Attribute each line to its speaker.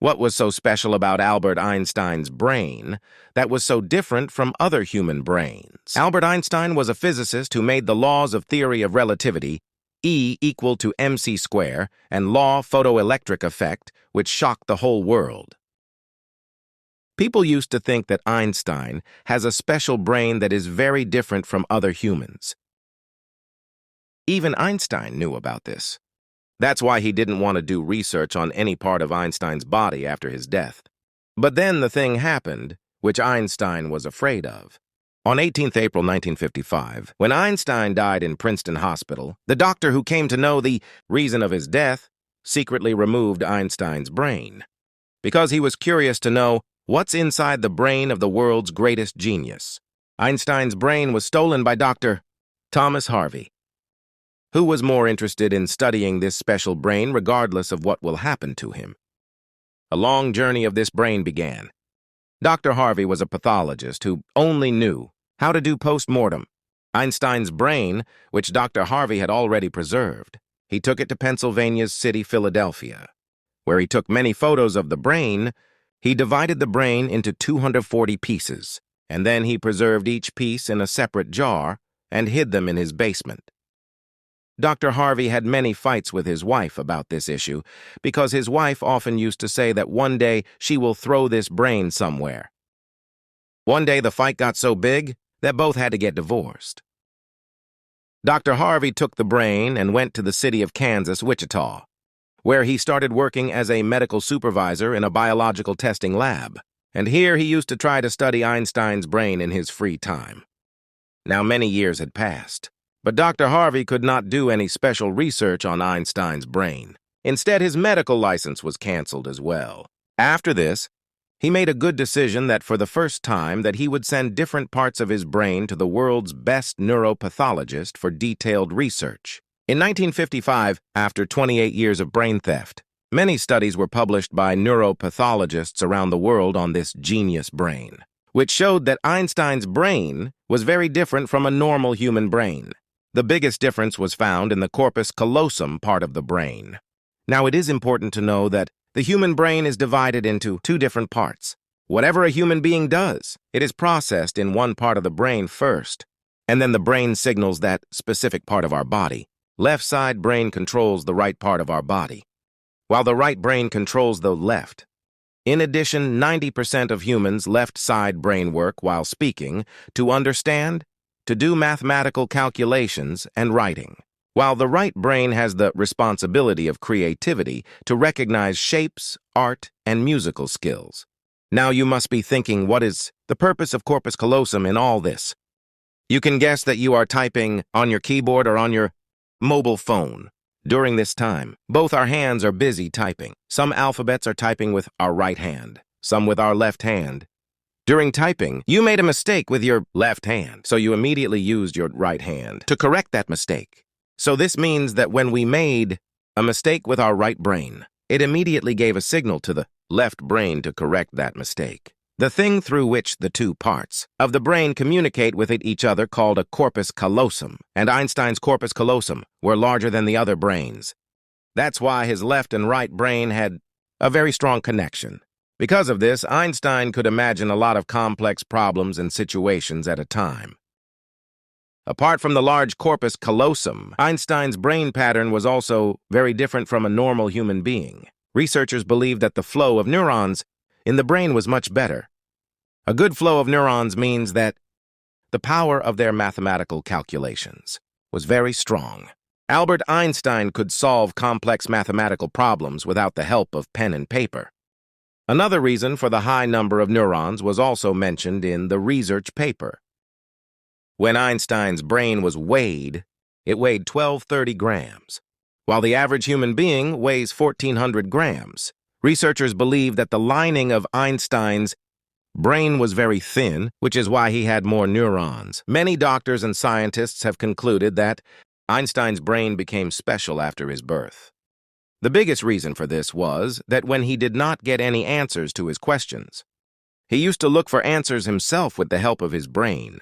Speaker 1: What was so special about Albert Einstein's brain that was so different from other human brains? Albert Einstein was a physicist who made the laws of theory of relativity, E equal to mc square, and law photoelectric effect, which shocked the whole world. People used to think that Einstein has a special brain that is very different from other humans. Even Einstein knew about this. That's why he didn't want to do research on any part of Einstein's body after his death. But then the thing happened, which Einstein was afraid of. On 18th April 1955, when Einstein died in Princeton Hospital, the doctor who came to know the reason of his death secretly removed Einstein's brain, because he was curious to know what's inside the brain of the world's greatest genius. Einstein's brain was stolen by Dr. Thomas Harvey, who was more interested in studying this special brain regardless of what will happen to him. A long journey of this brain began. Dr. Harvey was a pathologist who only knew how to do post-mortem. Einstein's brain, which Dr. Harvey had already preserved, he took it to Pennsylvania's city, Philadelphia, where he took many photos of the brain. He divided the brain into 240 pieces, and then he preserved each piece in a separate jar and hid them in his basement. Dr. Harvey had many fights with his wife about this issue because his wife often used to say that one day she will throw this brain somewhere. One day the fight got so big that both had to get divorced. Dr. Harvey took the brain and went to the city of Kansas, Wichita, where he started working as a medical supervisor in a biological testing lab. And here he used to try to study Einstein's brain in his free time. Now many years had passed, but Dr. Harvey could not do any special research on Einstein's brain. Instead, his medical license was canceled as well. After this, he made a good decision that for the first time that he would send different parts of his brain to the world's best neuropathologist for detailed research. In 1955, after 28 years of brain theft, many studies were published by neuropathologists around the world on this genius brain, which showed that Einstein's brain was very different from a normal human brain. The biggest difference was found in the corpus callosum part of the brain. Now, it is important to know that the human brain is divided into two different parts. Whatever a human being does, it is processed in one part of the brain first, and then the brain signals that specific part of our body. Left side brain controls the right part of our body, while the right brain controls the left. In addition, 90% of humans' left side brain work while speaking, to understand, to do mathematical calculations, and writing, while the right brain has the responsibility of creativity to recognize shapes, art, and musical skills. Now you must be thinking, what is the purpose of corpus callosum in all this? You can guess that you are typing on your keyboard or on your mobile phone. During this time, both our hands are busy typing. Some alphabets are typing with our right hand, some with our left hand. During typing, you made a mistake with your left hand, so you immediately used your right hand to correct that mistake. So this means that when we made a mistake with our right brain, it immediately gave a signal to the left brain to correct that mistake. The thing through which the two parts of the brain communicate with each other called a corpus callosum, and Einstein's corpus callosum were larger than the other brains. That's why his left and right brain had a very strong connection. Because of this, Einstein could imagine a lot of complex problems and situations at a time. Apart from the large corpus callosum, Einstein's brain pattern was also very different from a normal human being. Researchers believed that the flow of neurons in the brain was much better. A good flow of neurons means that the power of their mathematical calculations was very strong. Albert Einstein could solve complex mathematical problems without the help of pen and paper. Another reason for the high number of neurons was also mentioned in the research paper. When Einstein's brain was weighed, it weighed 1,230 grams, while the average human being weighs 1,400 grams. Researchers believe that the lining of Einstein's brain was very thin, which is why he had more neurons. Many doctors and scientists have concluded that Einstein's brain became special after his birth. The biggest reason for this was that when he did not get any answers to his questions, he used to look for answers himself with the help of his brain.